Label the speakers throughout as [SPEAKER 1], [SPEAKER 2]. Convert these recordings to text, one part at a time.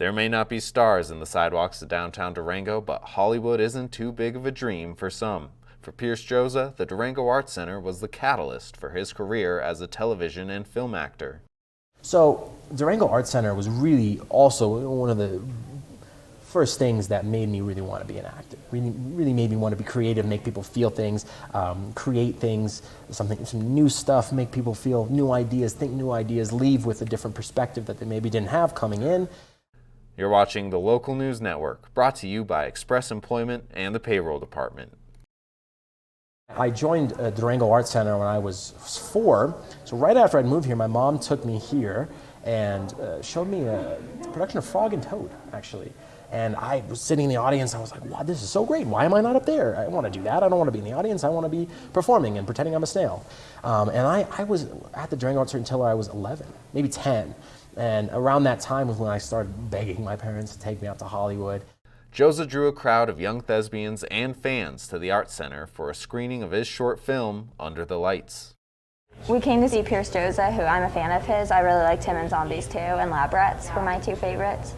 [SPEAKER 1] There may not be stars in the sidewalks of downtown Durango, but Hollywood isn't too big of a dream for some. For Pearce Joza, the Durango Arts Center was the catalyst for his career as a television and film actor.
[SPEAKER 2] So Durango Arts Center was really also one of the first things that made me really want to be an actor. Really made me want to be creative, make people feel things, create things, some new stuff, make people feel new ideas, think new ideas, leave with a different perspective that they maybe didn't have coming in.
[SPEAKER 1] You're watching the Local News Network, brought to you by Express Employment and the Payroll Department.
[SPEAKER 2] I joined Durango Arts Center when I was 4. So right after I'd moved here, my mom took me here and showed me a production of Frog and Toad, actually. And I was sitting in the audience, I was like, wow, this is so great. Why am I not up there? I want to do that. I don't want to be in the audience. I want to be performing and pretending I'm a snail. And I was at the Durango Arts Center until I was 11, maybe 10. And around that time was when I started begging my parents to take me out to Hollywood.
[SPEAKER 1] Joza drew a crowd of young thespians and fans to the Arts Center for a screening of his short film, Under the Lights.
[SPEAKER 3] We came to see Pearce Joza, who I'm a fan of his. I really liked him in Zombies 2 and Lab Rats were my 2 favorites.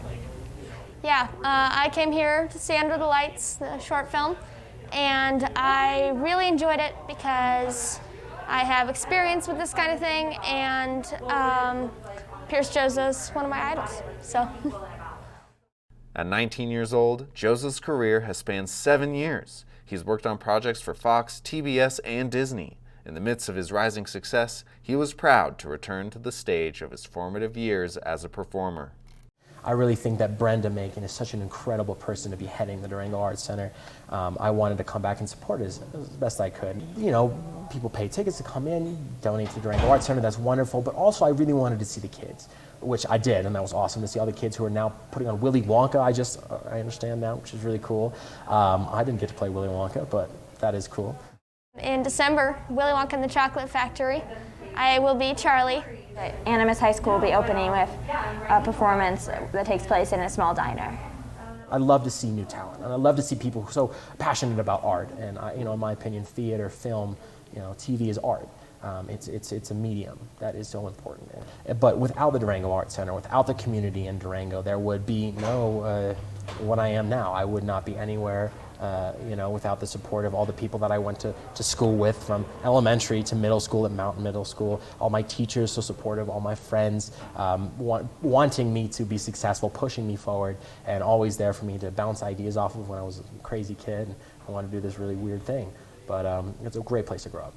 [SPEAKER 4] Yeah, I came here to see Under the Lights, the short film, and I really enjoyed it because I have experience with this kind of thing, and Pearce Joza is one of my idols, so.
[SPEAKER 1] At 19 years old, Joza's career has spanned 7 years. He's worked on projects for Fox, TBS, and Disney. In the midst of his rising success, he was proud to return to the stage of his formative years as a performer.
[SPEAKER 2] I really think that Brenda Macon is such an incredible person to be heading the Durango Arts Center. I wanted to come back and support it as best I could. You know, people pay tickets to come in, donate to the Durango Arts Center, that's wonderful, but also I really wanted to see the kids, which I did, and that was awesome to see all the kids who are now putting on Willy Wonka. I understand now, which is really cool. I didn't get to play Willy Wonka, but that is cool.
[SPEAKER 4] In December, Willy Wonka and the Chocolate Factory, I will be Charlie.
[SPEAKER 3] Animus High School will be opening with a performance that takes place in a small diner.
[SPEAKER 2] I love to see new talent, and I love to see people who are so passionate about art. And in my opinion, theater, film, TV is art. It's a medium that is so important. But without the Durango Arts Center, without the community in Durango, there would be no what I am now. I would not be anywhere, without the support of all the people that I went to school with, from elementary to middle school at Mountain Middle School. All my teachers so supportive, all my friends wanting me to be successful, pushing me forward, and always there for me to bounce ideas off of when I was a crazy kid. I wanted to do this really weird thing. But it's a great place to grow up.